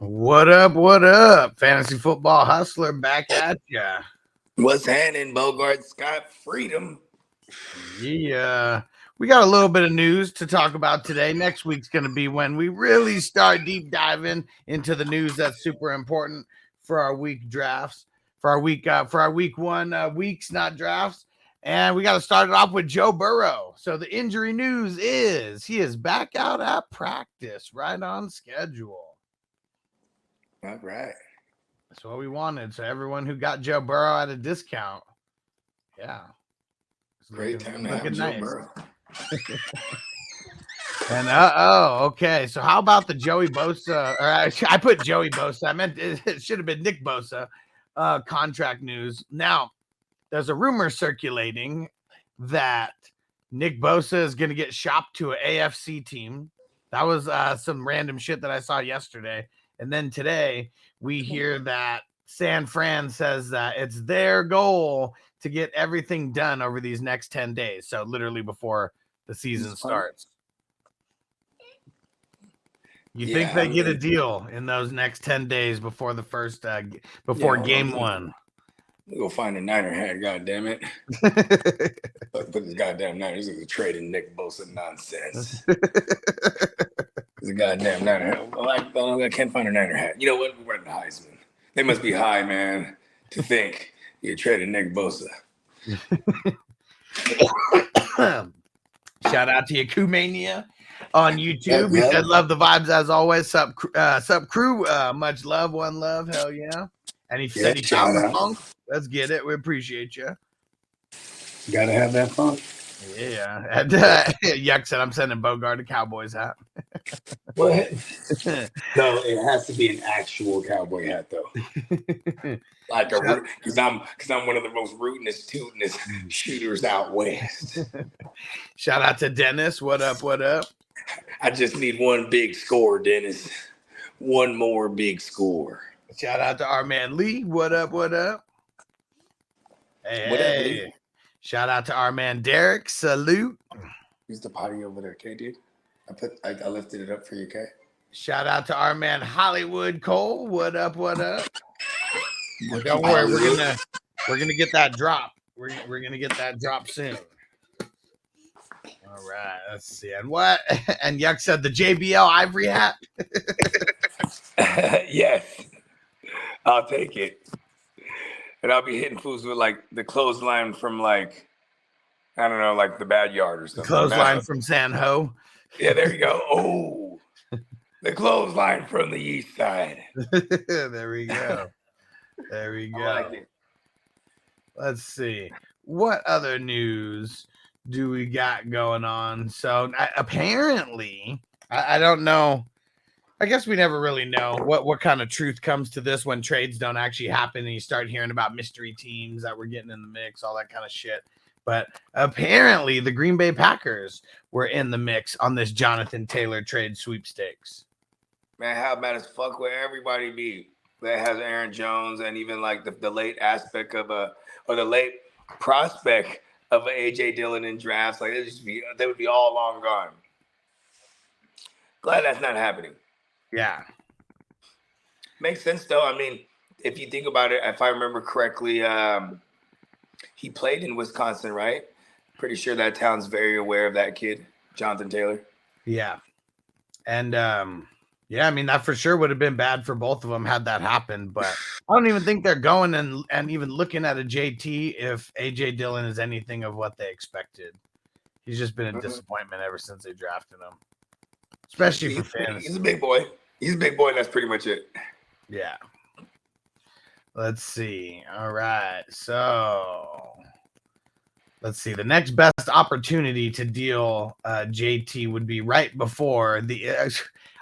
What up? What up? Fantasy football hustler back at ya. What's happening, Bogart Scott Freedom? Yeah. We got a little bit of news to talk about today. Next week's going to be when we really start deep diving into the news that's super important for our week drafts, for our week one weeks, not drafts. And we got to start it off with Joe Burrow. So the injury news is he is back out at practice, right on schedule. All right. That's what we wanted. So everyone who got Joe Burrow at a discount, yeah. Great time to have Joe Burrow. And okay. So how about the Joey Bosa? Or I put Joey Bosa. I meant it should have been Nick Bosa. Contract news. Now, there's a rumor circulating that Nick Bosa is going to get shopped to an AFC team. That was some random shit that I saw yesterday. And then today we hear that San Fran says that it's their goal to get everything done over these next 10 days. So literally before the season starts. You think they get a deal in those next 10 days before the first, game one? We'll find a Niner hat, God-damn it. Put this goddamn Niners is trading Nick Bosa nonsense. It's a goddamn Niner hat. I can't find a Niner hat. You know what? We're at the Heisman. They must be high, man, to think you're trading Nick Bosa. Shout out to Yakumania on YouTube. He said, love the vibes as always. Sup crew. Much love, one love. Hell yeah. And he said he found the funk. Let's get it. We appreciate you. Gotta have that funk. Yeah. And Yuck said, I'm sending Bogart a Cowboys hat. What? No, it has to be an actual cowboy hat, though. Like because I'm one of the most rootinest, tootinest shooters out west. Shout out to Dennis. What up? What up? I just need one big score, Dennis. One more big score. Shout out to our man Lee. What up? What up? Hey, what up, Lee? Shout out to our man Derek. Salute. Use the potty over there, okay, dude? I lifted it up for you, okay? Shout out to our man Hollywood Cole. What up? What up? Don't worry, we're gonna get that drop. We're gonna get that drop soon. All right, let's see. And what? And Yuck said the JBL ivory hat. Yes, I'll take it. And I'll be hitting fools with like the clothesline from like, I don't know, like the Bad Yard or something. Clothesline from San Ho. Yeah, there you go. Oh, the clothesline from the east side. There we go. There we go. Like it. Let's see. What other news do we got going on? So apparently, I don't know. I guess we never really know what kind of truth comes to this when trades don't actually happen and you start hearing about mystery teams that we're getting in the mix, all that kind of shit. But apparently the Green Bay Packers were in the mix on this Jonathan Taylor trade sweepstakes. Man, how bad as fuck would everybody be that has Aaron Jones and even like the late aspect of or the late prospect of an AJ Dillon in drafts? Like they would be all long gone. Glad that's not happening. Yeah. Makes sense though. I mean, if you think about it, if I remember correctly, he played in Wisconsin, right? Pretty sure that town's very aware of that kid, Jonathan Taylor. Yeah. And yeah, I mean, that for sure would have been bad for both of them had that happened. But I don't even think they're going and even looking at a JT if AJ Dillon is anything of what they expected. He's just been a disappointment ever since they drafted him, especially for fantasy. He's a big boy. He's a big boy. And that's pretty much it. Yeah. Let's see. All right. So let's see. The next best opportunity to deal JT would be right before the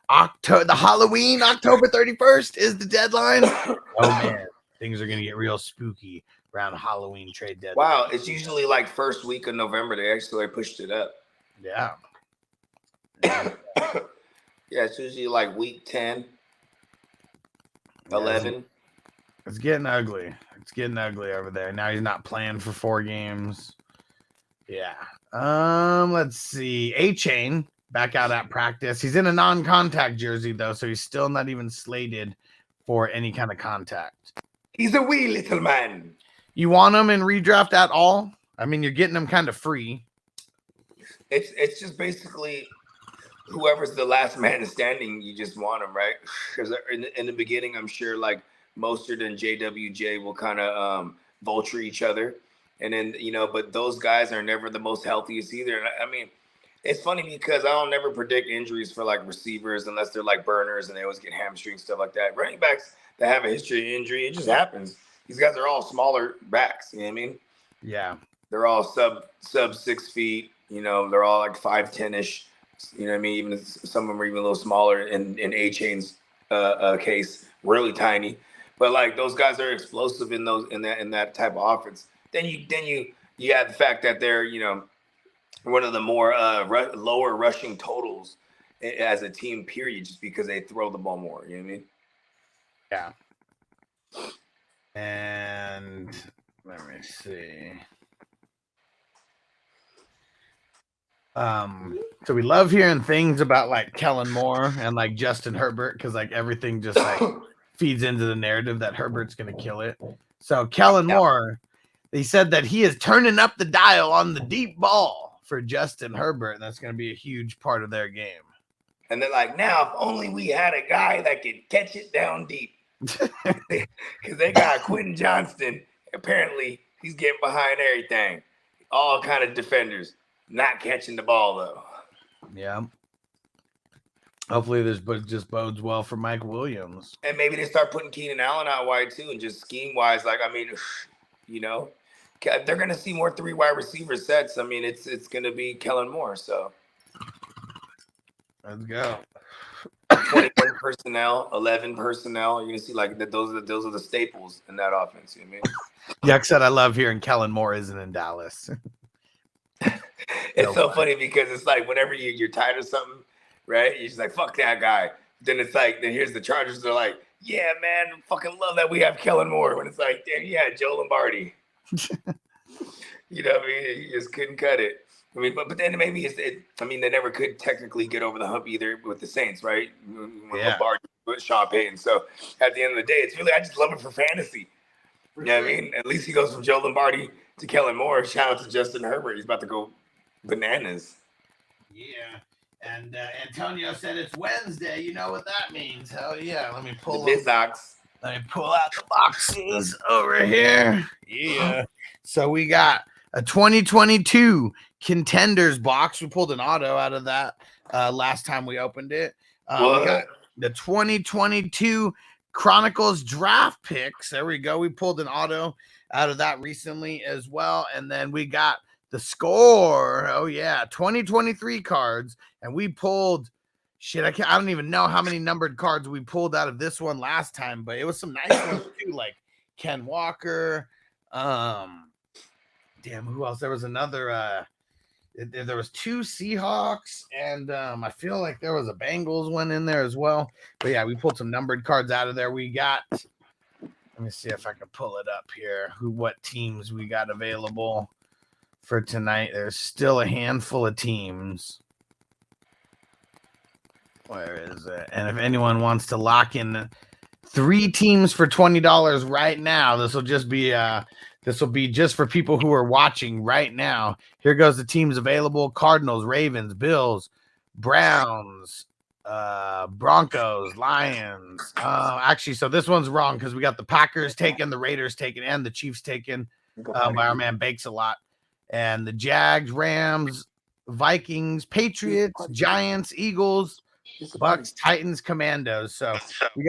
Halloween, October 31st is the deadline. Oh man, things are gonna get real spooky around Halloween trade deadline. Wow, it's usually like first week of November. They actually pushed it up. Yeah. Yeah, it's usually like week 10, 11. It's getting ugly. It's getting ugly over there. Now he's not playing for 4 games. Yeah. Let's see. A-Chain back out at practice. He's in a non-contact jersey though, so he's still not even slated for any kind of contact. He's a wee little man. You want him in redraft at all? I mean, you're getting him kind of free. It's just basically whoever's the last man standing, you just want him, right? Because in the beginning, I'm sure like Mostert and JWJ will kind of vulture each other. And then, but those guys are never the most healthiest either. And I mean, it's funny because I don't never predict injuries for like receivers unless they're like burners and they always get hamstring, stuff like that. Running backs that have a history of injury, it just happens. These guys are all smaller backs. You know what I mean? Yeah. They're all sub 6 feet. They're all like 5'10"ish. You know what I mean? Even some of them are even a little smaller in A-Chain's case, really tiny. But like those guys are explosive in that type of offense. Then you add the fact that they're one of the more lower rushing totals as a team, period, just because they throw the ball more. You know what I mean? Yeah. And let me see. So we love hearing things about like Kellen Moore and like Justin Herbert because like everything just like feeds into the narrative that Herbert's gonna kill it. So Kellen Moore, they said that he is turning up the dial on the deep ball for Justin Herbert, and that's gonna be a huge part of their game. And they're like, now if only we had a guy that could catch it down deep, because they got Quentin Johnston. Apparently, he's getting behind everything. All kind of defenders. Not catching the ball, though. Yeah. Hopefully this just bodes well for Mike Williams. And maybe they start putting Keenan Allen out wide, too, and just scheme-wise. Like, I mean, they're going to see more 3 wide receiver sets. I mean, it's going to be Kellen Moore, so. Let's go. 21 personnel, 11 personnel. You're going to see, like, those are the staples in that offense. You know what I mean? Yuck said, I love hearing Kellen Moore isn't in Dallas. It's so funny because it's like whenever you're tired of something, right? You're just like, fuck that guy. Then it's like, then here's the Chargers. They're like, yeah, man, fucking love that we have Kellen Moore. When it's like, damn, yeah, Joe Lombardi. You know what I mean? You just couldn't cut it. I mean, but then maybe they never could technically get over the hump either with the Saints, right? With Lombardi, with Sean Payton. So at the end of the day, it's really, I just love it for fantasy. You know what I mean? At least he goes from Joe Lombardi to Kellen Moore. Shout out to Justin Herbert. He's about to go bananas. Yeah. And Antonio said it's Wednesday. You know what that means. Hell yeah. Let me pull the out the boxes over here. Yeah. So we got a 2022 Contenders box. We pulled an auto out of that last time we opened it. We got the 2022 Chronicles draft picks. There we go. We pulled an auto out of that recently as well. And then we got the score. Oh yeah, 2023 cards. And we pulled I don't even know how many numbered cards we pulled out of this one last time, but it was some nice ones too, like Ken Walker. Damn, who else? There was another there was 2 Seahawks, and I feel like there was a Bengals one in there as well. But yeah, we pulled some numbered cards out of there. We got, let me see if I can pull it up here. What teams we got available for tonight. There's still a handful of teams. Where is it? And if anyone wants to lock in 3 teams for $20 right now, this will be just for people who are watching right now. Here goes the teams available: Cardinals, Ravens, Bills, Browns, Broncos, Lions. Actually, so this one's wrong because we got the Packers taken, the Raiders taken, and the Chiefs taken by our man Bakes a Lot. And the Jags, Rams, Vikings, Patriots, Giants, Eagles, Bucks, Titans, Commandos. So we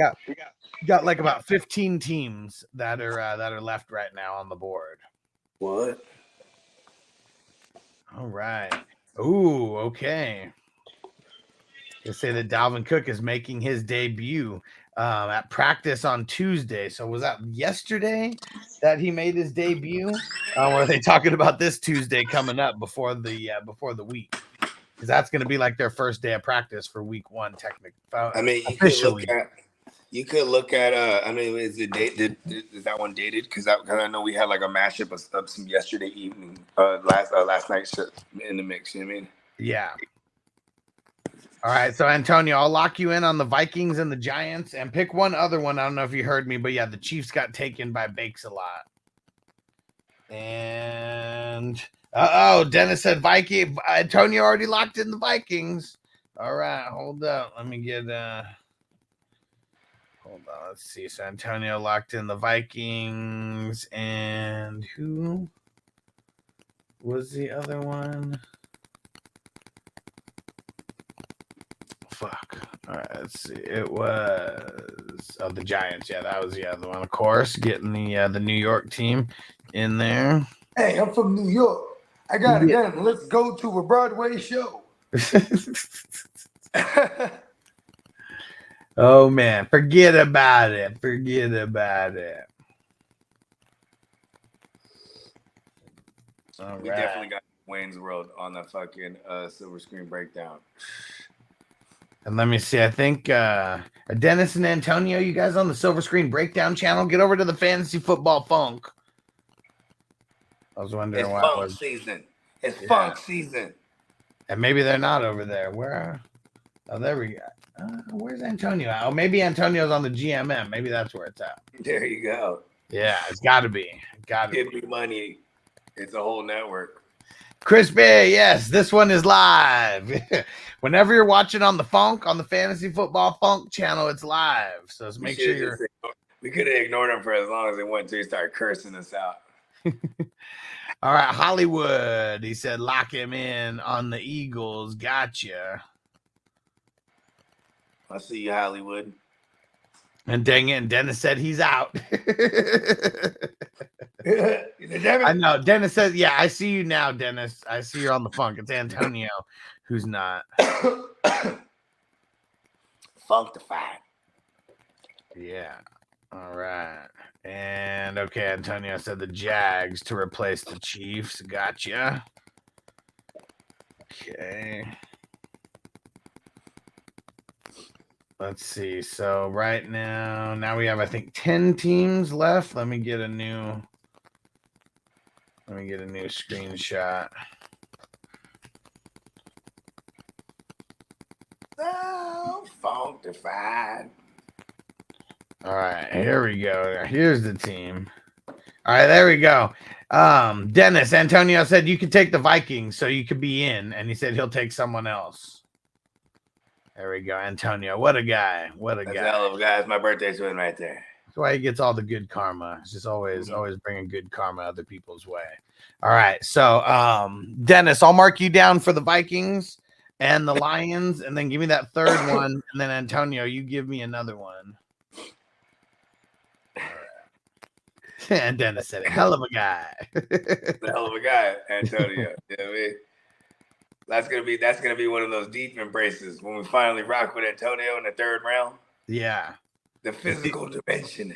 got like about 15 teams that are left right now on the board. What? All right. Ooh, okay. They say that Dalvin Cook is making his debut at practice on Tuesday. So was that yesterday that he made his debut? Or are they talking about this Tuesday coming up before the week? Because that's going to be like their first day of practice for week 1, technically. I mean, you could look at. I mean, is it dated? Is that one dated? Because I know we had like a mashup of some yesterday evening, last night in the mix. You know what I mean? Yeah. All right, so Antonio, I'll lock you in on the Vikings and the Giants, and pick one other one. I don't know if you heard me, but yeah, the Chiefs got taken by Bakes a lot. And Dennis said Viking. Antonio already locked in the Vikings. All right, hold up. Let me get hold on. Let's see. So Antonio locked in the Vikings, and who was the other one? Fuck. All right, let's see. It was the Giants. Yeah, that was the other one. Of course, getting the New York team in there. Hey, I'm from New York. I got it done. Let's go to a Broadway show. Oh man, forget about it. Forget about it. All We definitely got Wayne's World on the fucking silver screen breakdown. And let me see. I think Dennis and Antonio, you guys on the Silver Screen Breakdown channel, get over to the Fantasy Football Funk. I was wondering it's why funk it was season. It's funk season. And maybe they're not over there. Where? Oh, there we go. Where's Antonio at? Oh, maybe Antonio's on the GMM. Maybe that's where it's at. There you go. Yeah, it's got to be. Give me money. It's a whole network. Chris Bay, yes, this one is live. Whenever you're watching on the Funk, on the Fantasy Football Funk channel, it's live. So let's make sure you're. We could have ignored him for as long as they went until he started cursing us out. All right, Hollywood. He said, lock him in on the Eagles. Gotcha. I see you, Hollywood. And dang it, and Dennis said he's out. I know. Dennis says, yeah, I see you now, Dennis. I see you're on the Funk. It's Antonio who's not. Funkified. Yeah. All right. And okay, Antonio said the Jags to replace the Chiefs. Gotcha. Okay. Let's see. So right now we have, I think, 10 teams left. Let me get a new screenshot. So funkified. All right, here we go. Here's the team. All right, there we go. Dennis, Antonio said you could take the Vikings, so you could be in, and he said he'll take someone else. There we go, Antonio. What a guy! What a guy! That's a hell of a guy. It's my birthday twin right there. That's why he gets all the good karma. It's just always bringing good karma other people's way. All right, so Dennis, I'll mark you down for the Vikings and the Lions, and then give me that third one, and then Antonio, you give me another one. And Dennis said, hell of a guy. The hell of a guy, Antonio. You know what I mean? That's gonna be one of those deep embraces when we finally rock with Antonio in the third round. Yeah. The physical dimension.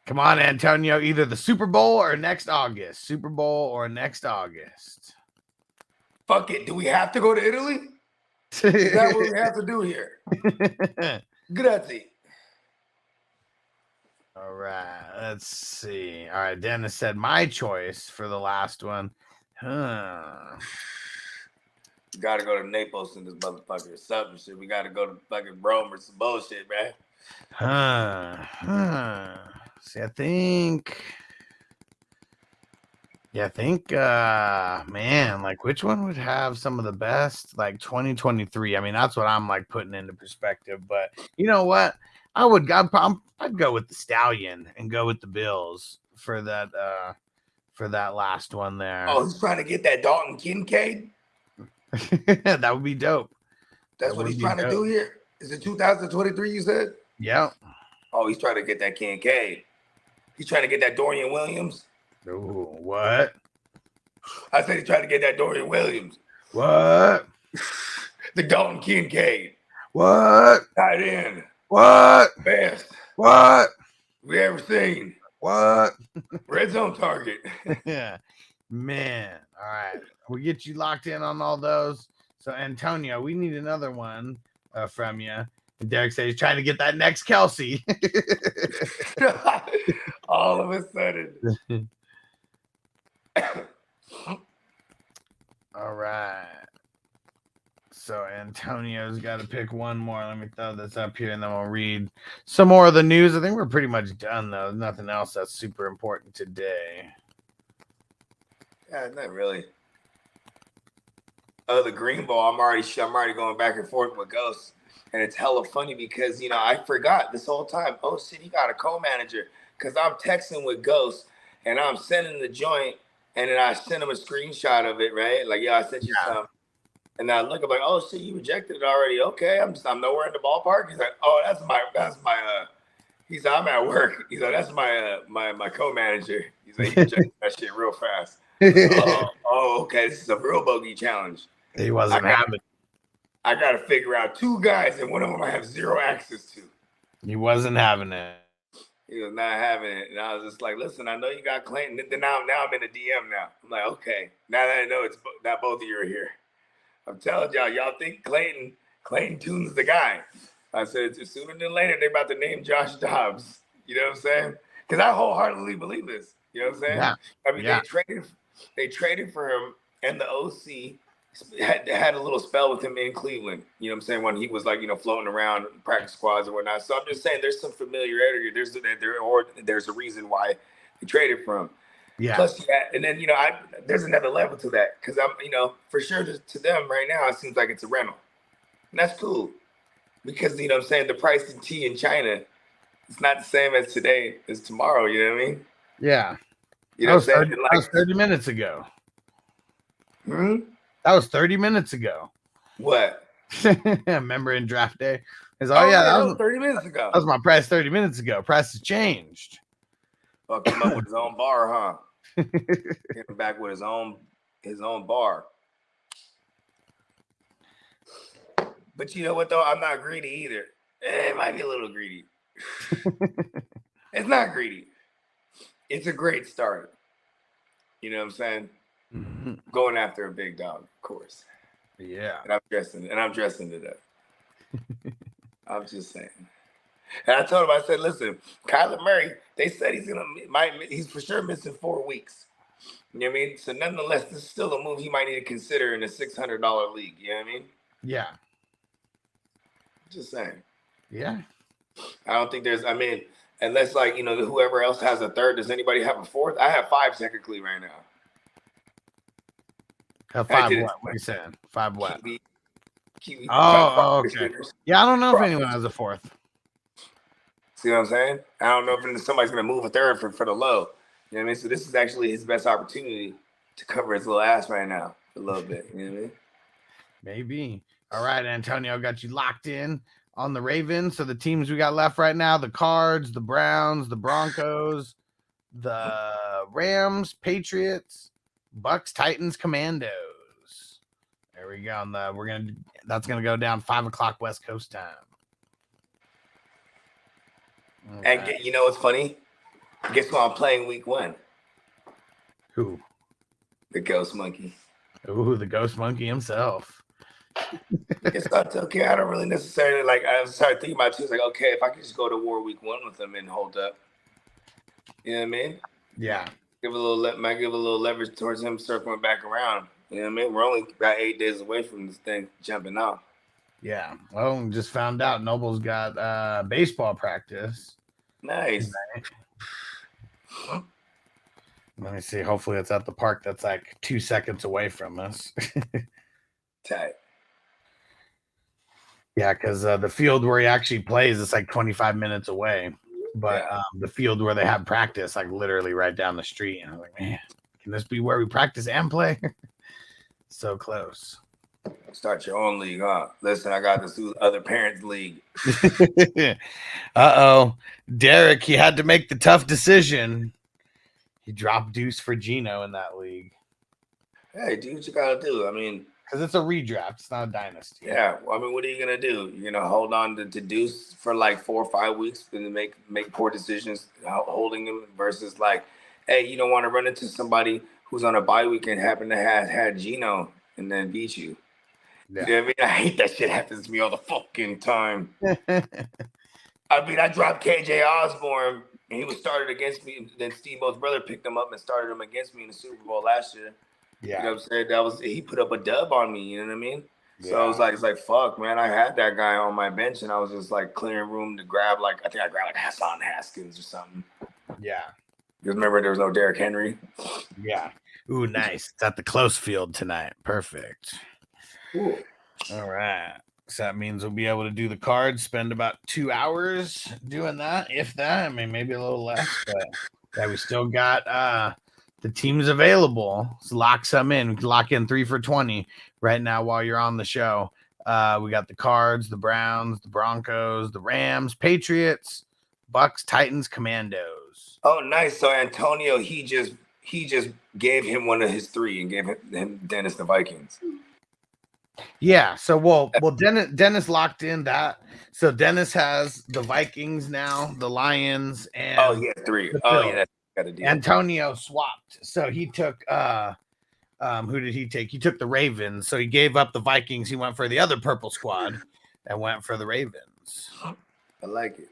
Come on, Antonio. Either the Super Bowl or next August. Super Bowl or next August. Fuck it. Do we have to go to Italy? Is that what we have to do here? Grazie. All right, let's see. All right, Dennis said my choice for the last one. Gotta go to Naples in this motherfucker or something shit. We gotta go to fucking Rome or some bullshit, man. See, I think, man, like which one would have some of the best, like 2023? I mean, that's what I'm like putting into perspective. But you know what? I'd go with the Stallion and go with the Bills for that last one there. Oh, he's trying to get that Dalton Kincaid? That would be dope. That's what he's trying to do here? Is it 2023 you said? Yeah. Oh, he's trying to get that Kincaid. He's trying to get that Dorian Williams. Ooh, what? I said he's trying to get that Dorian Williams. What? The Dalton Kincaid. What? Tight end. What? Best. What? We ever seen. What? Red zone target. Yeah. Man. All right. We'll get you locked in on all those. So, Antonio, we need another one from you. And Derek says he's trying to get that next Kelsey. All of a sudden. All right. So Antonio's got to pick one more. Let me throw this up here, and then we'll read some more of the news. I think we're pretty much done, though. Nothing else that's super important today. Yeah, not really. Oh, the green ball. I'm already going back and forth with Ghost, and it's hella funny because I forgot this whole time. Oh shit, he got a co-manager because I'm texting with Ghost and I'm sending the joint, and then I sent him a screenshot of it, right? Like, I sent you some, and I look, I'm like, oh shit, you rejected it already? Okay, I'm nowhere in the ballpark. He's like, oh, that's my. He's like, I'm at work. He's like, that's my co-manager. He's like, he rejected that shit real fast. Okay, this is a real bogey challenge. He wasn't having it. I got to figure out two guys, and one of them I have zero access to. He wasn't having it. He was not having it. And I was just like, listen, I know you got Clayton. Then now I'm in the DM now. I'm like, okay, now that I know it's not both of you are here. I'm telling y'all think Clayton Tune's the guy. I said, it's sooner than later, they're about to name Josh Dobbs. You know what I'm saying? Because I wholeheartedly believe this. You know what I'm saying? Yeah. I mean, they traded for him, and the OC had a little spell with him in Cleveland. You know what I'm saying? When he was like, floating around practice squads and whatnot. So I'm just saying there's some familiarity. There's a reason why they traded for him. Yeah. Plus, and then there's another level to that because I'm, for sure to them right now it seems like it's a rental, and that's cool because what I'm saying, the price of tea in China, it's not the same as today as tomorrow. You know what I mean? Yeah. You know what I'm saying? That was 30 minutes ago. Hmm? That was 30 minutes ago. What? Remember in draft day? That was 30 minutes ago. That was my price 30 minutes ago. Price has changed. Well, came up with his own bar, huh? Came back with his own bar. But you know what though? I'm not greedy either. It might be a little greedy. It's not greedy. It's a great start. You know what I'm saying? Mm-hmm. Going after a big dog, of course. Yeah. And I'm dressing to that. I'm just saying. And I told him, I said, listen, Kyler Murray, they said he's for sure missing 4 weeks. You know what I mean? So nonetheless, this is still a move he might need to consider in a $600 league. You know what I mean? Yeah. Just saying. Yeah. I don't think unless whoever else has a third, does anybody have a fourth? I have 5 technically right now. Have 5 what? What are you saying? 5 what? Kiwi, okay. Yeah, I don't know if anyone has a fourth. See what I'm saying? I don't know if somebody's going to move a third for the low. You know what I mean? So this is actually his best opportunity to cover his little ass right now a little bit. You know what I mean? Maybe. All right, Antonio, got you locked in on the Ravens. So the teams we got left right now, the Cards, the Browns, the Broncos, the Rams, Patriots, Bucks, Titans, Commandos. There we go. That's gonna go down 5:00 West Coast time. Okay. And you know what's funny? Guess who I'm playing week 1? Who? The Ghost Monkey. Ooh, the Ghost Monkey himself. It's not okay. I don't really necessarily I started thinking about it too. It's like, okay, if I could just go to war week 1 with him and hold up. You know what I mean? Yeah. Might give a little leverage towards him circling back around. You know what I mean? We're only about 8 days away from this thing jumping off. Yeah. Well, we just found out Noble's got baseball practice. Nice. Let me see. Hopefully it's at the park that's like 2 seconds away from us. Tight. Yeah, because the field where he actually plays is like 25 minutes away. But the field where they have practice, like literally right down the street. And I was like, man, can this be where we practice and play? So close. Start your own league, huh? Listen, I got this other parents' league. Uh-oh. Derek, he had to make the tough decision. He dropped Deuce for Gino in that league. Hey, do what you got to do. I mean, because it's a redraft. It's not a dynasty. Yeah. Well, I mean, what are you going to do? You're going to hold on to Deuce for like 4 or 5 weeks and make poor decisions holding him versus like, hey, you don't want to run into somebody who's on a bye week and happen to have had Gino and then beat you. Yeah. You know what I mean? I hate that shit happens to me all the fucking time. I mean, I dropped KJ Osborne and he was started against me. Then Steve-O's brother picked him up and started him against me in the Super Bowl last year. Yeah. You know what I'm saying? He put up a dub on me. You know what I mean? So it's like fuck, man. I had that guy on my bench, and I was just like clearing room to grab I think I grabbed like Hassan Haskins or something. Yeah. Because remember there was no Derrick Henry. Yeah. Ooh, nice. It's at the close field tonight. Perfect. Ooh. All right. So that means we'll be able to do the cards, spend about 2 hours doing that, if that. I mean, maybe a little less, but yeah, we still got the teams available. So lock some in. We can lock in 3 for 20 right now while you're on the show. We got the Cards, the Browns, the Broncos, the Rams, Patriots, Bucks, Titans, Commandos. Oh, nice. So Antonio, he just gave him one of his 3 and gave him Dennis the Vikings. Yeah, so well, Dennis locked in that. So Dennis has the Vikings now, the Lions, and he had 3. Oh yeah, that's got a deal. Antonio swapped. So he took who did he take? He took the Ravens. So he gave up the Vikings. He went for the other purple squad and went for the Ravens. I like it.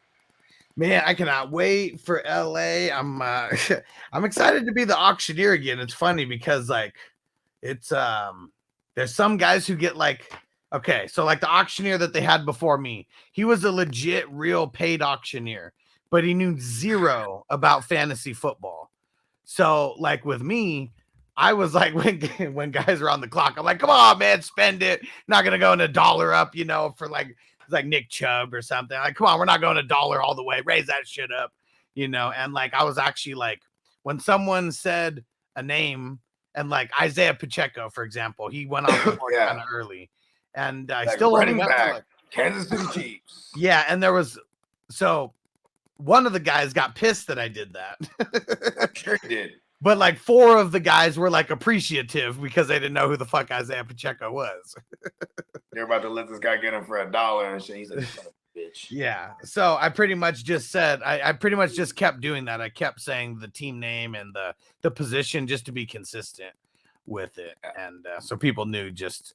Man, I cannot wait for LA. I'm I'm excited to be the auctioneer again. It's funny because like it's there's some guys who get like, okay, so like the auctioneer that they had before me, he was a legit, real paid auctioneer, but he knew zero about fantasy football. So like with me, I was like, when guys are on the clock, I'm like, come on, man, spend it. Not gonna go in $1 up, for like Nick Chubb or something. Like, come on, we're not going $1 all the way. Raise that shit up, And like I was actually like, when someone said a name. And like Isaiah Pacheco, for example, he went off the board kind of early, and I like still only running went back, for like, Kansas City Chiefs. Yeah, and there was one of the guys got pissed that I did that. I sure did. But like 4 of the guys were like appreciative because they didn't know who the fuck Isaiah Pacheco was. They're about to let this guy get him for $1 and shit. He's like, son of a bitch. Yeah. So I pretty much just said I pretty much just kept doing that. I kept saying the team name and the position just to be consistent with it. And so people knew just,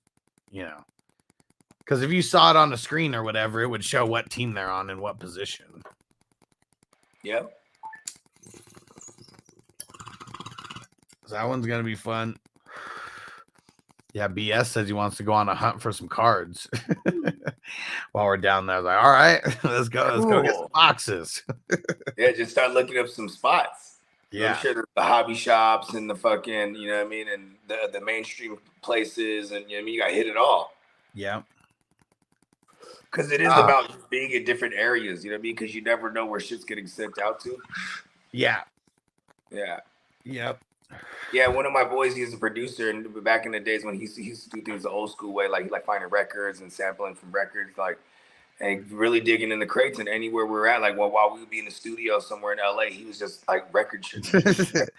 because if you saw it on the screen or whatever, it would show what team they're on and what position. Yep. So that one's going to be fun. Yeah, BS says he wants to go on a hunt for some cards while we're down there. I was like, all right, let's go get some boxes. Yeah, just start looking up some spots. Yeah, I'm sure the hobby shops and the fucking, and the mainstream places, and you got to hit it all. Yeah, because it is about being in different areas. Because you never know where shit's getting sent out to. Yeah. Yep. Yeah, one of my boys, he's a producer, and back in the days when he used to do things the old school way, like he finding records and sampling from records, and really digging in the crates, and anywhere we were at, while we would be in the studio somewhere in LA, he was just like record shit.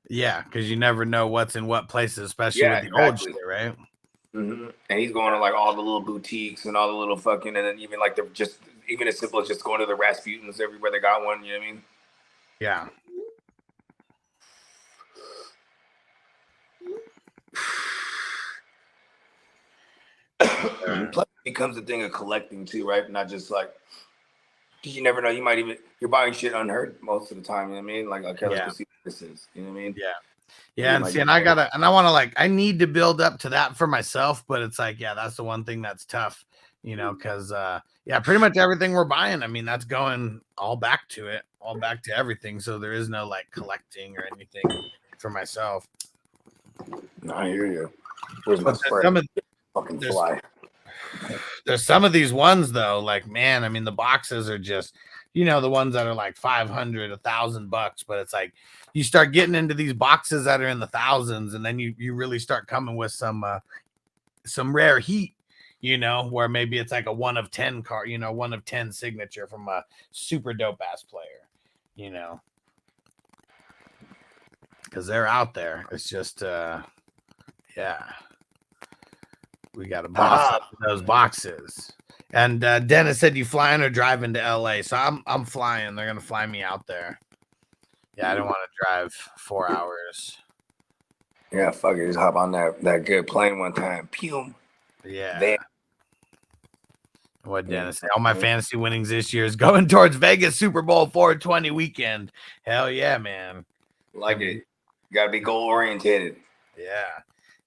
Yeah, because you never know what's in what places, especially with the old shit, right? Mm-hmm. And he's going to all the little boutiques and all the little fucking, and then even even as simple as just going to the Rasputins everywhere they got one. You know what I mean? Yeah. Plus, it becomes a thing of collecting too, right? Not just because you never know. You're buying shit unheard most of the time. You know what I mean? Okay, let's go see what this is. You know what I mean? Yeah. Yeah, and I want to I need to build up to that for myself, but it's that's the one thing that's tough, because pretty much everything we're buying, I mean, that's going all back to it, all back to everything. So there is no collecting or anything for myself. No, I hear you. Where's my spray? Fucking fly. There's some of these ones though, man, I mean, the boxes are just, the ones that are $500, $1,000, but it's you start getting into these boxes that are in the thousands, and then you really start coming with some rare heat, where maybe it's a 1 of 10 card, 1 of 10 signature from a super dope ass player, because they're out there. It's just we got to box those boxes. And Dennis said you flying or driving to LA, so I'm flying. They're gonna fly me out there. Yeah, I don't want to drive 4 hours. Yeah, fuck it. Just hop on that good plane one time. Pew. Yeah. There. What Dennis said? All my fantasy winnings this year is going towards Vegas Super Bowl 420 weekend. Hell yeah, man. Like it. You gotta be goal oriented. Yeah.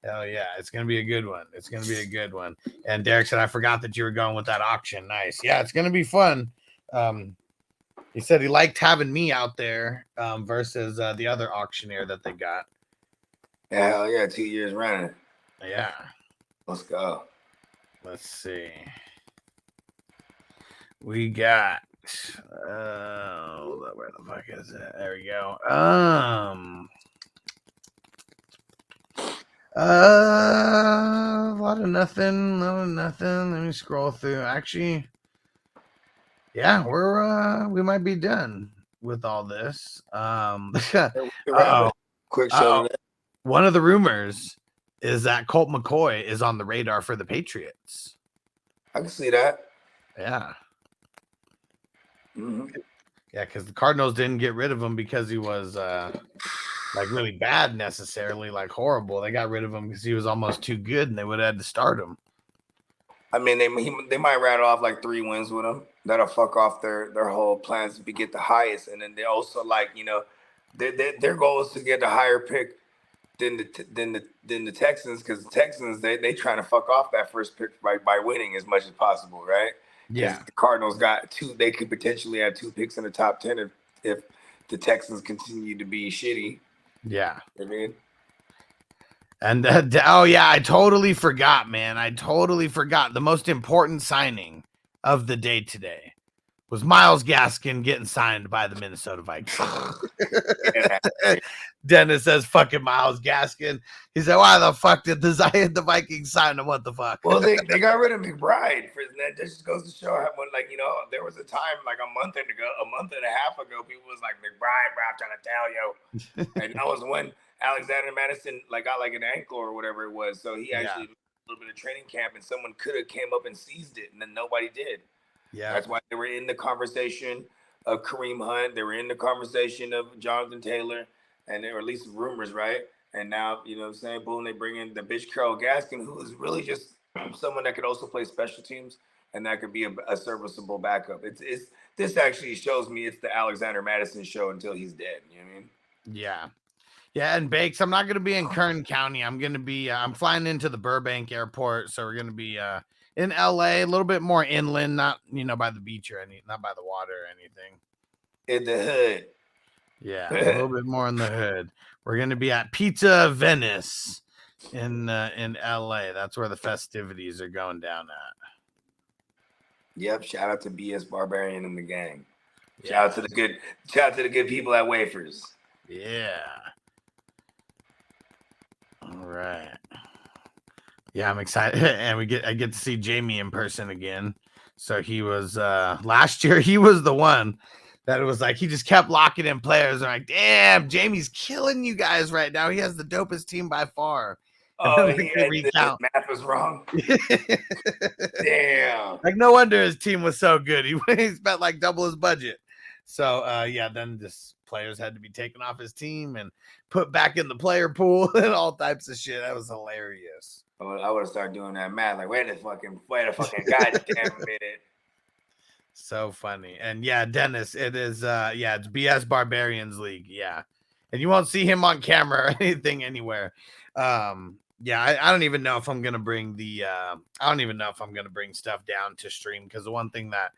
Hell yeah, it's gonna be a good one. It's gonna be a good one. And Derek said, I forgot that you were going with that auction. Nice. Yeah, it's gonna be fun. He said he liked having me out there versus the other auctioneer that they got. Yeah, hell yeah, 2 years running. Yeah. Let's go. Let's see. We got where the fuck is it? There we go. A lot of nothing. Let me scroll through. Actually, yeah, we might be done with all this. Quick show. One of the rumors is that Colt McCoy is on the radar for the Patriots. I can see that. Yeah. Mm-hmm. Yeah, because the Cardinals didn't get rid of him because he was like really bad necessarily, like horrible. They got rid of him because he was almost too good, and they would have had to start him. I mean, they might rattle off like 3 wins with him. That'll fuck off their whole plans to get the highest, and then they also like their goal is to get a higher pick than the Texans, because the Texans they trying to fuck off that first pick by winning as much as possible, right? Yeah, the Cardinals got 2. They could potentially have 2 picks in the top 10 if the Texans continue to be shitty. Yeah. I mean, and oh yeah, I totally forgot, man. I totally forgot. The most important signing of the day today was Myles Gaskin getting signed by the Minnesota Vikings. Dennis says, fucking Myles Gaskin. He said, why the fuck did the Vikings sign him? What the fuck? Well, they got rid of McBride. That just goes to show how, there was a time like a month and a half ago, people was like, McBride, bro, I'm trying to tell you. And that was when Alexander Madison got like an ankle or whatever it was. So he actually did a little bit of training camp, and someone could have came up and seized it, and then nobody did. Yeah, that's why they were in the conversation of Kareem Hunt. They were in the conversation of Jonathan Taylor, and there were at least rumors, right? And now, you know what I'm saying, boom, they bring in the bitch Carol Gaskin, who is really just someone that could also play special teams, and that could be a serviceable backup. This actually shows me it's the Alexander Madison show until he's dead. You know what I mean? Yeah. Yeah, and Bakes, I'm not going to be in Kern County. I'm going to be, I'm flying into the Burbank airport, so we're going to be in LA, a little bit more inland, not, by the beach or not by the water or anything. In the hood. Yeah, a little bit more in the hood. We're going to be at Pizza Venice in LA. That's where the festivities are going down at. Yep, shout out to BS Barbarian and the gang. Yeah. Shout out to the good people at Wafers. Yeah. All right. Yeah, I'm excited. And I get to see Jamie in person again. So he was last year, he was the one that it was like he just kept locking in players. I'm like, damn, Jamie's killing you guys right now. He has the dopest team by far. Oh, the math was wrong. Damn. Like, no wonder his team was so good. He spent like double his budget. So then just players had to be taken off his team and put back in the player pool and all types of shit. That was hilarious. I would have started doing that math. Like, wait a fucking goddamn minute. So funny. And yeah, Dennis, it is it's BS Barbarians League. Yeah. And you won't see him on camera or anything anywhere. I don't even know if I'm gonna bring stuff down to stream, because the one thing that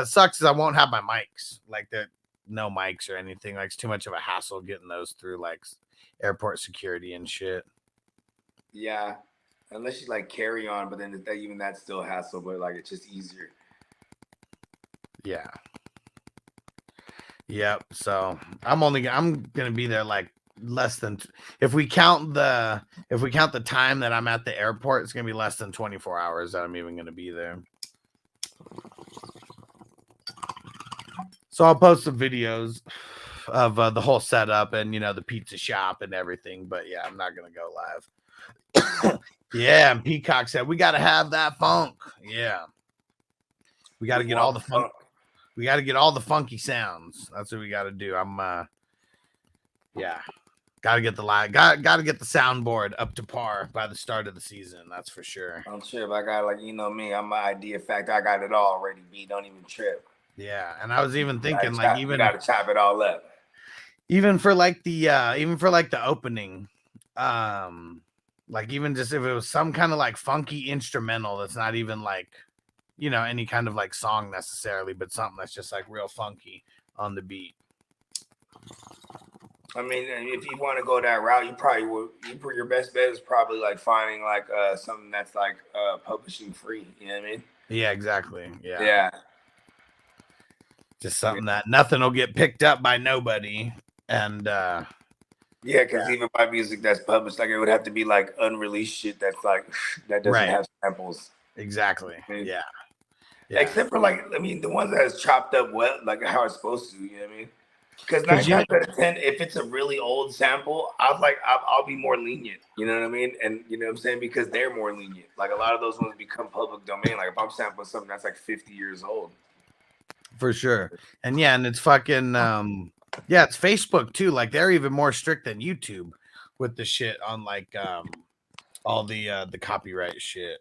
sucks is I won't have my mics. Like, there no mics or anything. Like, it's too much of a hassle getting those through like airport security and shit. Yeah, unless you like carry on, but then even that's still a hassle. But like, it's just easier. Yeah. Yep. So I'm gonna be there like less than, if we count the time that I'm at the airport, it's gonna be less than 24 hours that I'm even gonna be there. So I'll post some videos of the whole setup and the pizza shop and everything. But yeah, I'm not gonna go live. Yeah, and Peacock said we gotta have that funk. Yeah, we gotta get all the funk. We got to get all the funky sounds. That's what we got to do. I'm, got to get got to get the soundboard up to par by the start of the season. That's for sure. I'm sure if I got me, I'm my idea fact. I got it all already. B, don't even trip. Yeah, and I was even thinking you got to chop it all up. Even for like the opening, Like even just if it was some kind of like funky instrumental that's not even like, you know, any kind of like song necessarily, but something that's just like real funky on the beat. I mean, if you want to go that route, you probably would. Your best bet is probably like finding like something that's like publishing free. You know what I mean? Yeah, exactly. Yeah. Yeah. Just something that nothing will get picked up by nobody. And yeah, because even my music that's published, like it would have to be like unreleased shit that's like that doesn't have samples. Exactly. I mean, yeah. Except for like, I mean, the ones that is chopped up well, like how it's supposed to. You know what I mean? Because 9 times out of 10, if it's a really old sample, I'll be more lenient. You know what I mean? And you know what I'm saying? Because they're more lenient. Like a lot of those ones become public domain. Like if I'm sampling something that's like 50 years old. For sure. And yeah, and it's fucking it's Facebook too. Like they're even more strict than YouTube with the shit on like all the copyright shit.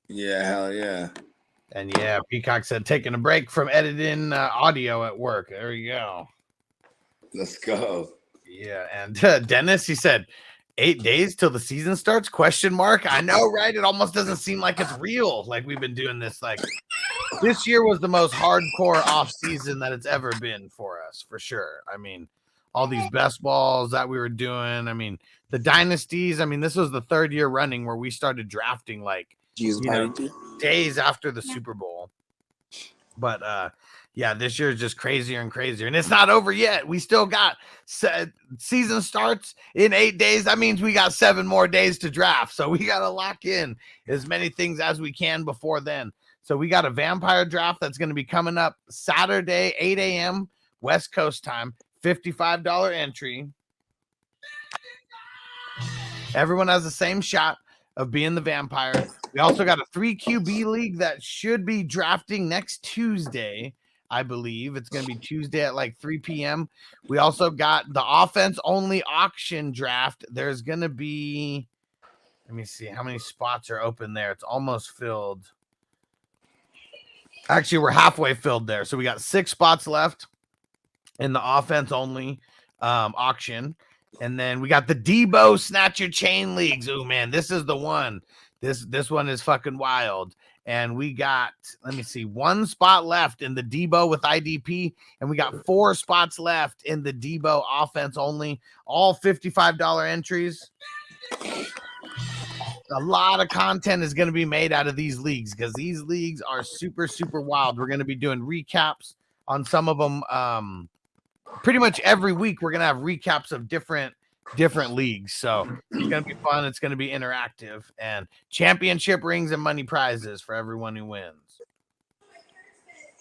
Yeah, hell yeah. And yeah, Peacock said taking a break from editing audio at work. There you go. Let's go. Yeah, and Dennis, he said 8 days till the season starts? ? I know, right? It almost doesn't seem like it's real. Like we've been doing this. Like this year was the most hardcore off season that it's ever been for us, for sure. I mean, all these best balls that we were doing. I mean, the dynasties. I mean, this was the 3rd year running where we started drafting like days after the Super Bowl. But yeah, this year is just crazier and crazier, and it's not over yet. We still got season starts in 8 days. That means we got 7 more days to draft, so we got to lock in as many things as we can before then. So we got a vampire draft that's going to be coming up Saturday, 8 a.m. West Coast time, $55 entry. Everyone has the same shot of being the vampire. We also got a 3 QB league that should be drafting next Tuesday. I believe it's going to be Tuesday at like 3 p.m. We also got the offense only auction draft. There's going to be, let me see how many spots are open there. It's almost filled. Actually, we're halfway filled there. So we got 6 spots left in the offense only auction. And then we got the Debo Snatch Your Chain leagues. Oh man, this is the one. This one is fucking wild. And we got, let me see, 1 spot left in the Debo with IDP, and we got 4 spots left in the Debo offense only, all $55 entries. A lot of content is going to be made out of these leagues because these leagues are super, super wild. We're going to be doing recaps on some of them. Pretty much every week, we're going to have recaps of different leagues. So it's going to be fun. It's going to be interactive, and championship rings and money prizes for everyone who wins.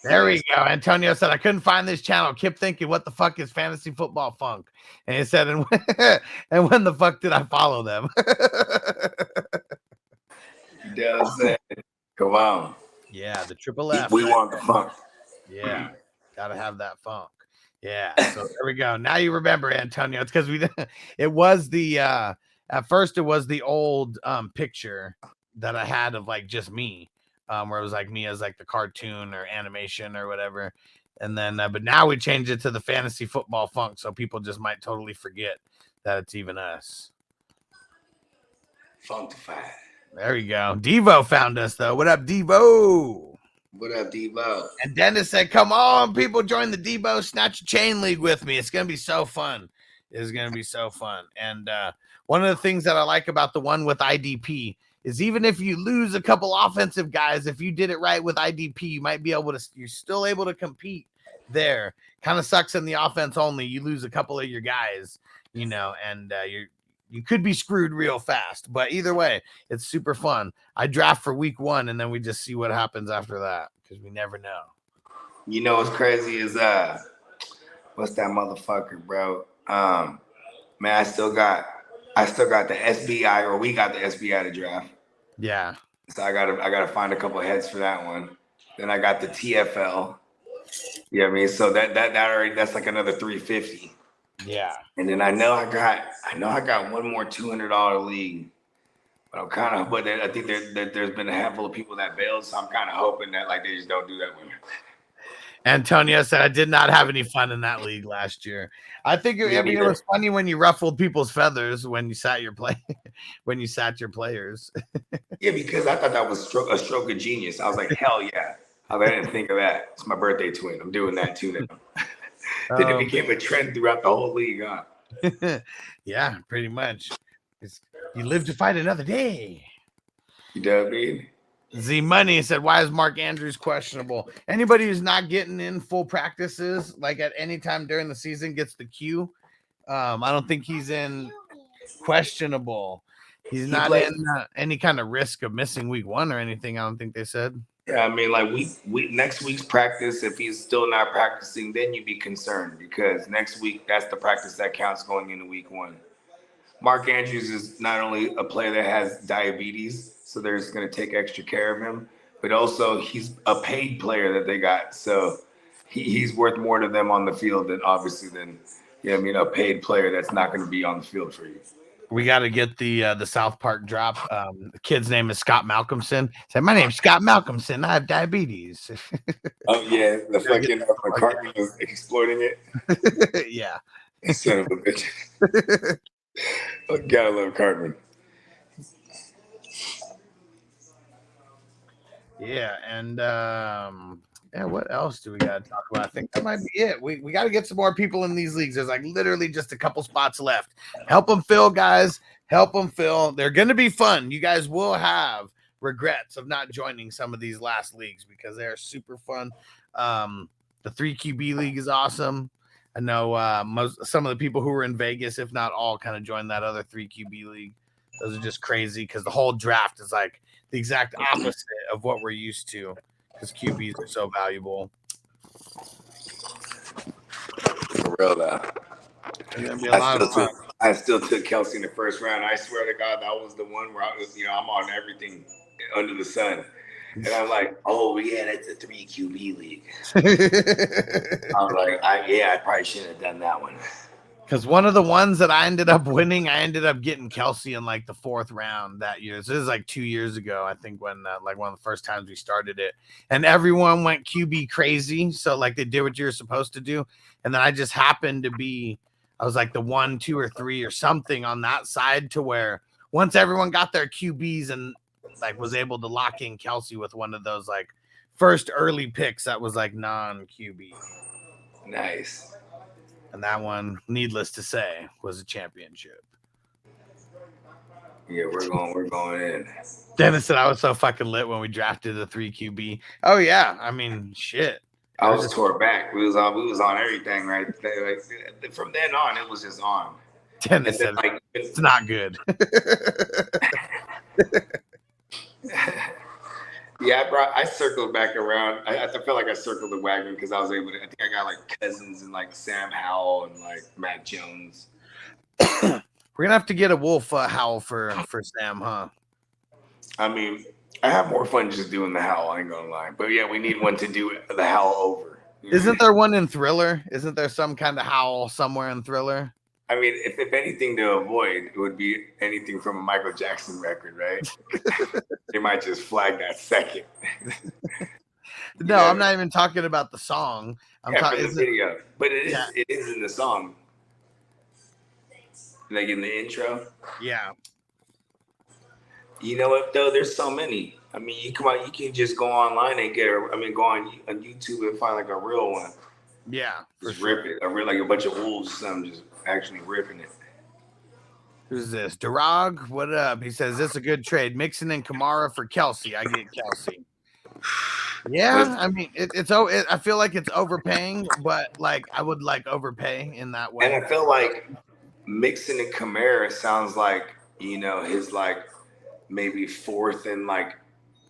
There we go. Antonio said, I couldn't find this channel. Kept thinking, what the fuck is Fantasy Football Funk? And he said, and when the fuck did I follow them? Come on. Yeah, the triple F. We want the funk. Yeah, gotta have that funk. Yeah, so there we go. Now you remember, Antonio. It's because it was the at first it was the old picture that I had of like just me, where it was like me as like the cartoon or animation or whatever. And then but now we changed it to the Fantasy Football Funk, so people just might totally forget that it's even us. Funkified. There we go. Devo found us though. What up, Devo? What up, Debo? And Dennis said, come on, people, join the Debo Snatch Chain League with me. It's going to be so fun. It's going to be so fun. And one of the things that I like about the one with IDP is even if you lose a couple offensive guys, if you did it right with IDP, you might be able to, you're still able to compete there. Kind of sucks in the offense only. You lose a couple of your guys, you know, and you could be screwed real fast, but either way, it's super fun. I draft for week 1 and then we just see what happens after that because we never know. You know what's crazy is what's that motherfucker, bro? Man, I still got the SBI, or we got the SBI to draft. Yeah. So I gotta find a couple of heads for that one. Then I got the TFL. You know what I mean? So that already, that's like another $350. Yeah. And then I know I got one more $200 league, but I think there's been a handful of people that bailed, so I'm kind of hoping that like they just don't do that with me. Antonio said, I did not have any fun in that league last year. I think it was funny when you ruffled people's feathers when you sat your when you sat your players. Yeah, because I thought that was a stroke of genius. I was like, hell yeah. I didn't think of that. It's my birthday twin. I'm doing that too now. Then it became a trend throughout the whole league, huh? Yeah, pretty much. You live to fight another day. You know what I mean? Z Money said, why is Mark Andrews questionable? Anybody who's not getting in full practices, like at any time during the season, gets the cue. I don't think he's in questionable. He's not in any kind of risk of missing week 1 or anything. I don't think they said. Yeah, I mean, like next week's practice, if he's still not practicing, then you'd be concerned because next week, that's the practice that counts going into week 1. Mark Andrews is not only a player that has diabetes, so they're just going to take extra care of him, but also he's a paid player that they got. So he's worth more to them on the field than a paid player that's not going to be on the field for you. We got to get the South Park drop. The kid's name is Scott Malcolmson. Say, my name's Scott Malcolmson. I have diabetes. Oh yeah, the fucking McCartney was exploiting it. Yeah, son of a bitch. Oh, gotta love Cartman. Yeah, and what else do we got to talk about? I think that might be it. We got to get some more people in these leagues. There's like literally just a couple spots left. Help them fill, guys. Help them fill. They're going to be fun. You guys will have regrets of not joining some of these last leagues because they are super fun. The 3QB league is awesome. I know some of the people who were in Vegas, if not all, kind of joined that other 3QB league. Those are just crazy because the whole draft is like the exact opposite of what we're used to because QBs are so valuable. For real, though. I still took Kelsey in the first round. I swear to God, that was the one where I'm on everything under the sun. And I'm like, oh, yeah, that's a 3QB league. I'm like, I probably shouldn't have done that one. Because one of the ones that I ended up winning, I ended up getting Kelsey in like the 4th round that year. So this is like 2 years ago, I think, when like one of the first times we started it. And everyone went QB crazy. So like they did what you were supposed to do. And then I just happened to be, I was like the 1, 2, or 3 or something on that side to where once everyone got their QBs and like was able to lock in Kelsey with one of those like first early picks that was like non-QB. Nice. And that one, needless to say, was a championship. Yeah, we're going in. Dennis said I was so fucking lit when we drafted the 3QB. Oh yeah, I mean shit. I was tore back. We was on everything right there. Like, from then on, it was just on. Dennis said it's not good. Yeah, I circled back around. I feel like I circled the wagon because I was able to. I think I got like Cousins and like Sam Howell and like Matt Jones. We're gonna have to get a Wolf Howell for Sam, huh? I mean, I have more fun just doing the Howell. I ain't gonna lie, but yeah, we need one to do the Howell over. Isn't there one in Thriller? Isn't there some kind of Howell somewhere in Thriller? I mean, if anything to avoid, it would be anything from a Michael Jackson record, right? They might just flag that second. No, I'm not even talking about the song. I'm talking the video, but it is in the song, like in the intro. Yeah. You know what though? There's so many. I mean, you can just go online and go on YouTube and find like a real one. Yeah, just rip it. Like a bunch of wolves or something, just actually ripping it. Who's this? Durag, what up? He says, this is a good trade. Mixon and Kamara for Kelsey. I get Kelsey. Yeah, I mean, I feel like it's overpaying, but like I would like overpay in that way. And I feel like Mixon and Kamara sounds like, his like maybe 4th and like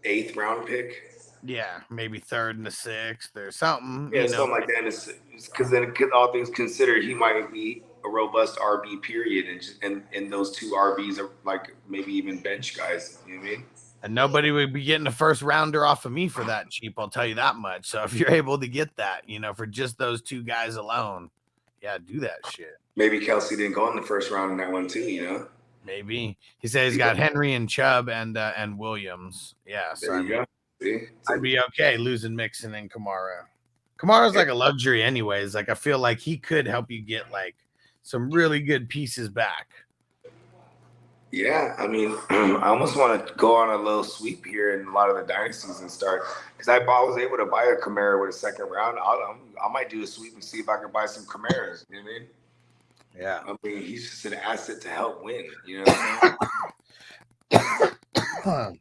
8th round pick. Yeah, maybe 3rd and the 6th or something. Yeah, something like that. Because then, all things considered, he might be a robust RB period, and those 2 RBs are like maybe even bench guys. You know what I mean? And nobody would be getting a 1st rounder off of me for that cheap. I'll tell you that much. So if you're able to get that, for just those 2 guys alone, yeah, do that shit. Maybe Kelsey didn't go in the 1st round in that one too. Maybe he says he's got Henry and Chubb and Williams. Yeah, so there you go. I'd be okay losing Mixon and Kamara. Kamara's like a luxury anyways. Like I feel like he could help you get like some really good pieces back. Yeah, I mean, I almost want to go on a little sweep here in a lot of the dynasties and start because I was able to buy a Camaro with a second round. I might do a sweep and see if I can buy some Camaros. You know what I mean? Yeah. I mean, he's just an asset to help win. You know what I'm saying?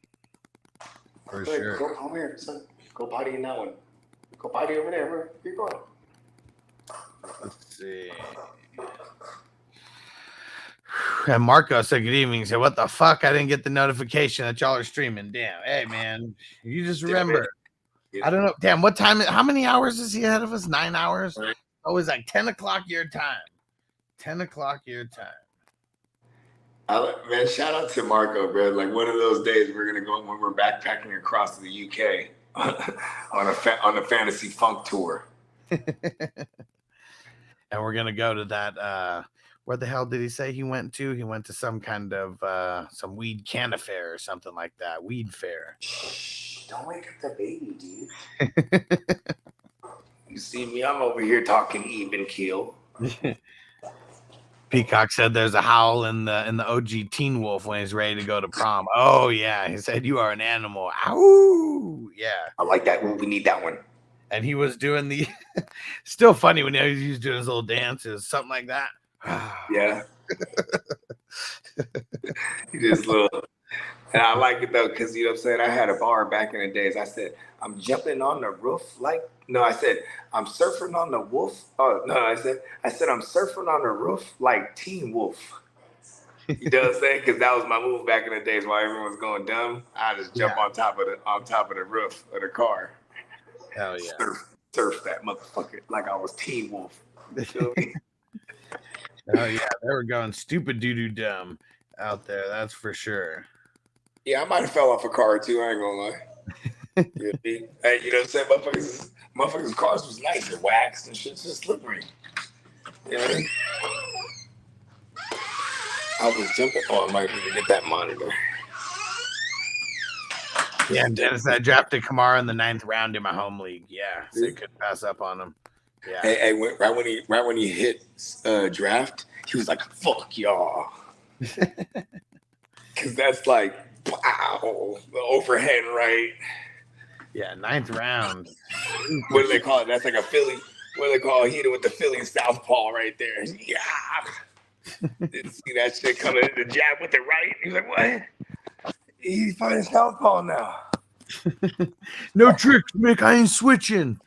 For sure. Go over here, son. Go potty in that one. Go potty over there. Where you going? Let's see. And Marco said, good evening. He said, what the fuck? I didn't get the notification that y'all are streaming. Damn. Hey, man. You just remember. I don't know. Damn, what time? How many hours is he ahead of us? 9 hours? Oh, it's like 10 o'clock your time. 10 o'clock your time. Man, shout out to Marco, bro. Like one of those days we're gonna go when we're backpacking across the UK on a fantasy funk tour. And we're gonna go to that where the hell did he say he went to? He went to some kind of some weed can affair or something like that. Weed fair. Shh, don't wake up the baby, dude. You see me, I'm over here talking even keel. Peacock said there's a howl in the OG Teen Wolf when he's ready to go to prom. Oh yeah, he said you are an animal. Ow! Yeah, I like that. We need that one. And he was doing the still funny when he was doing his little dances, something like that. Yeah. He just little. And I like it though, because you know what I'm saying? I had a bar back in the days. I said, I'm jumping on the roof like I said, I'm surfing on the wolf. Oh no, I said I'm surfing on the roof like Teen Wolf. You know what I'm saying? Because that was my move back in the days while everyone was going dumb. I just jump on top of the roof of the car. Hell yeah. Surf that motherfucker like I was Teen Wolf. You know what I mean? Oh yeah, they were going stupid doo-doo dumb out there, that's for sure. Yeah, I might have fell off a car or two, I ain't gonna lie. Hey, you know what I'm saying? Motherfuckers' cars was nice and waxed and shit's just slippery. You know what I mean? I was jumping. Oh, I might need to get that monitor. Yeah, Dennis, I drafted Kamara in the 9th round in my home league. Yeah, so you couldn't pass up on him. Yeah. Hey, right when he hit draft, he was like, "Fuck y'all," because that's like, wow, the overhead right. Yeah, 9th round. What do they call it? That's like a Philly. What do they call it? Hit it with the Philly southpaw right there. Yeah. Didn't see that shit coming in the jab with the right. He's like, what? He's fighting southpaw now. No tricks, Mick. I ain't switching.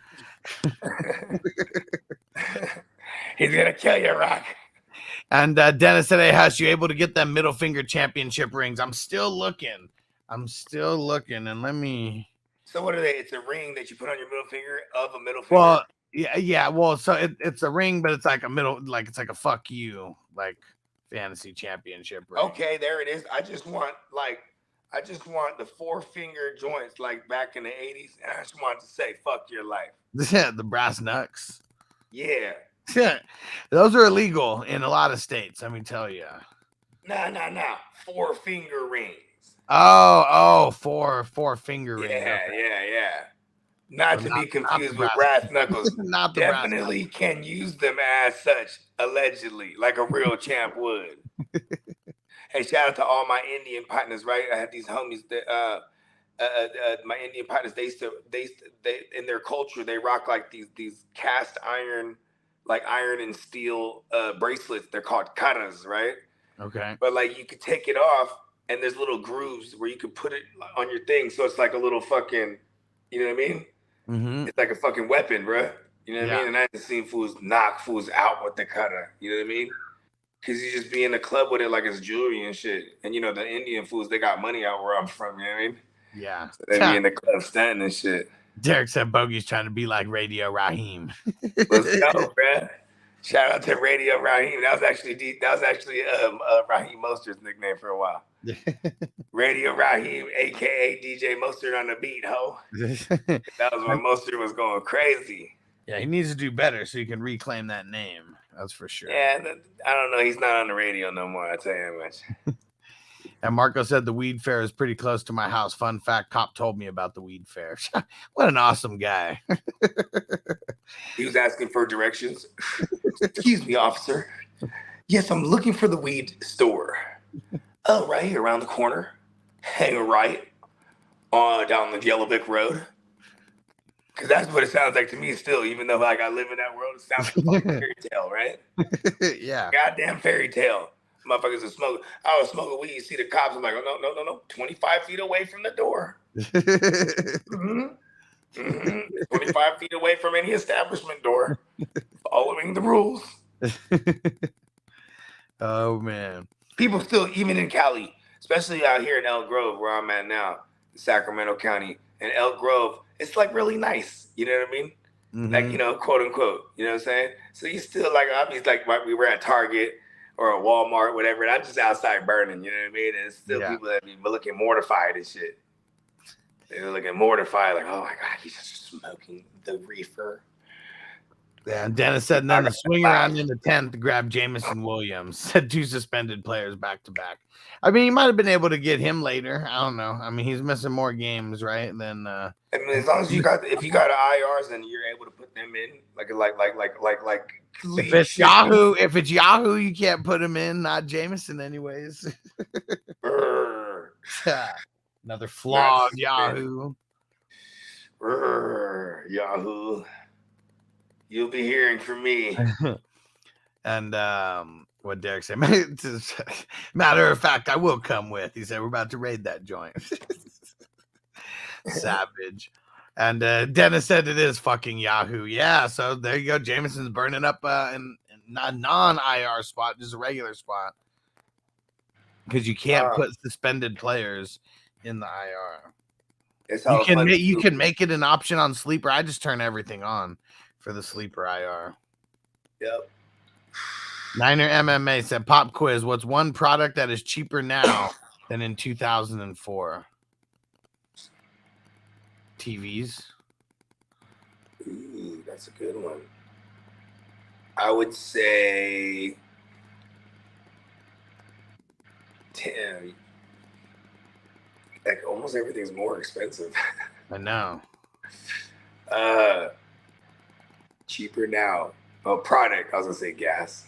He's gonna kill you, Rock. And Dennis said, hey, Hush, you able to get them middle finger championship rings? I'm still looking. And let me. So what are they? It's a ring that you put on your middle finger of a middle finger. Well, yeah. Well, so it's a ring, but it's like a middle, like it's like a fuck you, like fantasy championship ring. Okay, there it is. I just want the 4-finger joints like back in the 80s, and I just want to say fuck your life. Yeah, the brass knucks. Yeah. Yeah, those are illegal in a lot of states. Let me tell you. Nah. 4-finger rings. Oh, four finger ring. Yeah. Not to be confused with brass knuckles. Not the Definitely can use them as such, allegedly, like a real champ would. Hey, shout out to all my Indian partners, right? I had these homies that my Indian partners, they in their culture, they rock like these cast iron, like iron and steel bracelets. They're called karas, right? Okay. But like you could take it off and there's little grooves where you could put it on your thing. So it's like a little fucking, you know what I mean? Mm-hmm. It's like a fucking weapon, bro. You know what I mean? And I just seen fools knock fools out with the kata. You know what I mean? Because you just be in the club with it like it's jewelry and shit. And you know, the Indian fools, they got money out where I'm from. You know what I mean? Yeah. So they be in the club standing and shit. Derek said Bogey's trying to be like Radio Raheem. Let's go, bro. Shout out to Radio Raheem. That was actually Raheem Mostert's nickname for a while. Radio Raheem, aka DJ Mostert on the beat, ho. That was when Mostert was going crazy. Yeah, he needs to do better so he can reclaim that name. That's for sure. Yeah, I don't know. He's not on the radio no more. I tell you that much. And Marco said the weed fair is pretty close to my house. Fun fact, cop told me about the weed fair. What an awesome guy. He was asking for directions. Excuse me, officer. Yes, I'm looking for the weed store. Oh, right here around the corner. Hang a right down the Yellow Brick Road. Because that's what it sounds like to me still, even though like I live in that world, it sounds like a fairy tale, right? Yeah. Goddamn fairy tale. Motherfuckers are smoking. I was smoking weed. You see the cops. I'm like, oh, no. 25 feet away from the door. 25 feet away from any establishment door. Following the rules. Oh, man. People still, even in Cali, especially out here in Elk Grove, where I'm at now, Sacramento County, and Elk Grove, it's like really nice. You know what I mean? Like, you know, quote unquote. You know what I'm saying? So you still like, obviously, like we were at Target or a Walmart, whatever, and I'm just outside burning. You know what I mean? And it's still people that be looking mortified and shit. They're looking mortified, like, oh my God, he's just smoking the reefer. Yeah, and Dennis said, and then the swing around in the 10th to grab Jameson Williams. Said 2 suspended players back to back. I mean, you might have been able to get him later. I don't know. I mean, he's missing more games, right? Than I mean, as long as you got, if you got IRs, then you're able to put them in, like. If it's Yahoo, you can't put him in. Not Jameson, anyways. Another flawed Yahoo. Yahoo. You'll be hearing from me. And what Derek said, matter of fact, I will come with. He said, we're about to raid that joint. Savage. And Dennis said it is fucking Yahoo. Yeah, so there you go. Jameson's burning up in a non-IR spot, just a regular spot. Because you can't put suspended players in the IR. You can make it an option on Sleeper. I just turn everything on for the Sleeper IR. Yep. Niner MMA said, pop quiz, what's one product that is cheaper now than in 2004? TVs. Ooh, that's a good one. I would say 10. Like almost everything's more expensive. I know. Cheaper now. Oh, product. I was gonna say gas.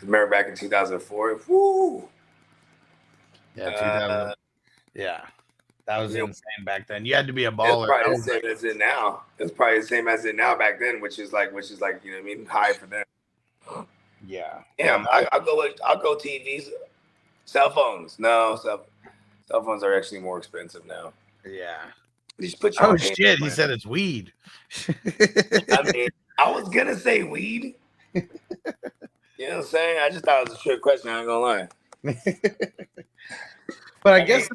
Remember back in 2004? Woo. Yeah, 2000. Yeah, that was insane back then. You had to be a baller. It's probably the same as it now. It's probably the same as it now back then, which is like, you know what I mean, high for them. Yeah. Yeah, I'll go TVs, cell phones. No, cell phones are actually more expensive now. Yeah. You just put your shit! He said it's weed. I mean, I was gonna say weed. You know what I'm saying? I just thought it was a trick question. I ain't gonna lie. But I guess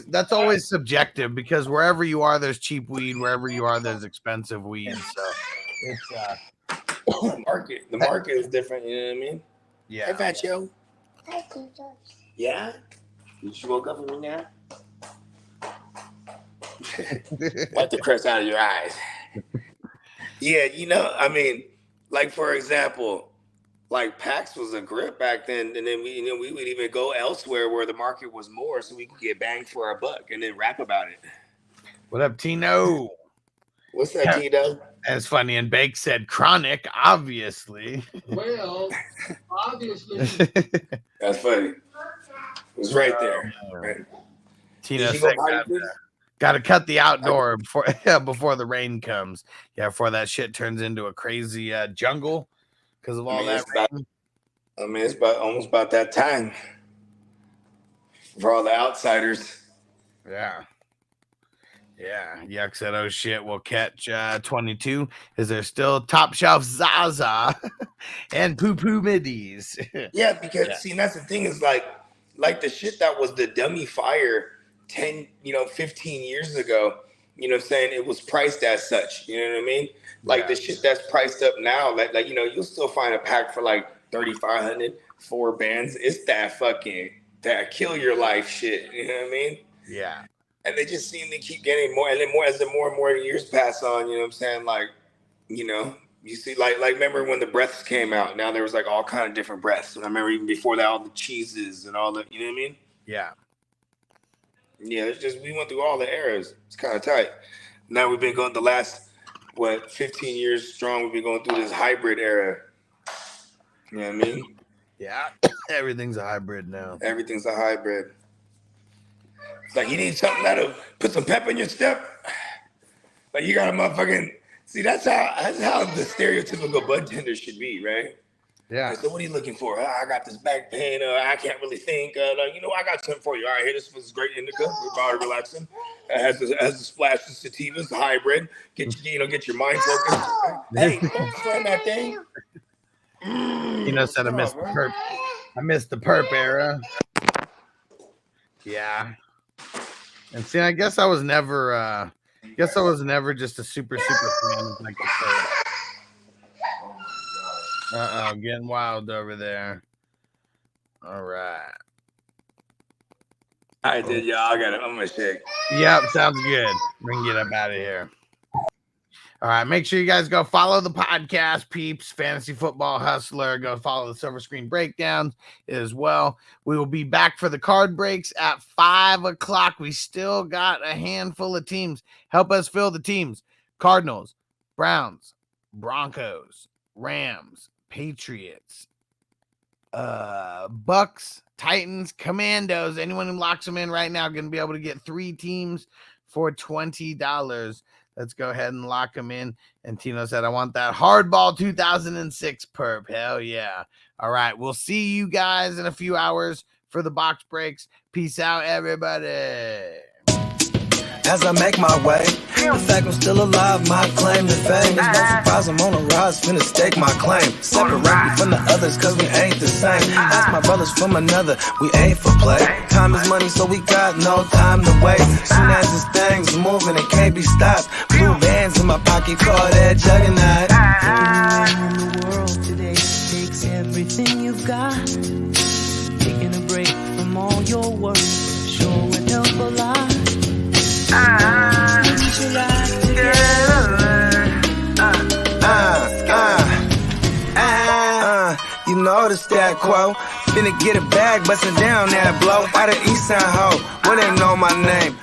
that's always subjective, because wherever you are, there's cheap weed. Wherever you are, there's expensive weed. So it's the market is different. You know what I mean? Yeah. Hey, Fat Joe. Yeah. You just woke up with me now. Wipe the crust out of your eyes. Yeah, you know, I mean, like for example, like PAX was a grip back then, and then we would even go elsewhere where the market was more, so we could get bang for our buck, and then rap about it. What up, Tino? What's that, Tino? That's funny. And Bake said chronic, obviously. Well, obviously. That's funny. It was right there. Right. Tino said, got to cut the outdoor before the rain comes. Yeah, before that shit turns into a crazy jungle because of all that rain. It's almost about that time for all the outsiders. Yeah. Yeah. Yuck said, oh shit, we'll catch 22. Is there still top shelf Zaza and poo poo middies? Yeah, because see, that's the thing is like the shit that was the dummy fire 10, 15 years ago, you know what I'm saying? It was priced as such, you know what I mean? Like the shit that's priced up now, like you'll still find a pack for like 3,500, 4 bands. It's that kill your life shit, you know what I mean? Yeah. And they just seem to keep getting more, and then more as the more and more years pass on, you know what I'm saying? Like, you see, like remember when the breaths came out? Now there was like all kind of different breaths. And I remember even before that, all the cheeses and all the, you know what I mean? Yeah. Yeah, it's just we went through all the eras. It's kind of tight. Now we've been going the last 15 years strong. We've been going through this hybrid era. You know what I mean? Yeah, everything's a hybrid now. Everything's a hybrid. It's like you need something that'll put some pep in your step. Like you got a motherfucking see. That's how the stereotypical bud tender should be, right? Yeah. So what are you looking for? I got this back pain. I can't really think. I got something for you. All right, here, this was great indica. We're body relaxing. It has the splash of sativas, hybrid. Get your mind focused. Hey, don't slam that thing. Said I missed the perp. I missed the perp era. Yeah. And see, I guess I was never just a super fan of like the perp. Getting wild over there. All right. I did, y'all. I got it. I'm gonna shake. Yep, sounds good. We can get up out of here. All right, make sure you guys go follow the podcast, peeps, Fantasy Football Hustler. Go follow the Silver Screen Breakdowns as well. We will be back for the card breaks at 5 o'clock. We still got a handful of teams. Help us fill the teams. Cardinals, Browns, Broncos, Rams, Patriots, Bucks, Titans, Commandos. Anyone who locks them in right now going to be able to get 3 teams for $20. Let's go ahead and lock them in. And Tino said, I want that hardball 2006 perp. Hell yeah. All right. We'll see you guys in a few hours for the box breaks. Peace out, everybody. As I make my way, the fact I'm still alive, my claim to fame. It's no surprise I'm on a rise, finna stake my claim. Separate me from the others, cause we ain't the same. Ask my brothers from another, we ain't for play. Time is money, so we got no time to wait. Soon as this thing's moving, it can't be stopped. Blue bands in my pocket, call that juggernaut. In the world today takes everything you've got. Taking a break from all your work sure would help a lot. You know the stat quo. Finna get a bag, bustin' down that blow. Out of East Side Ho, where they know my name.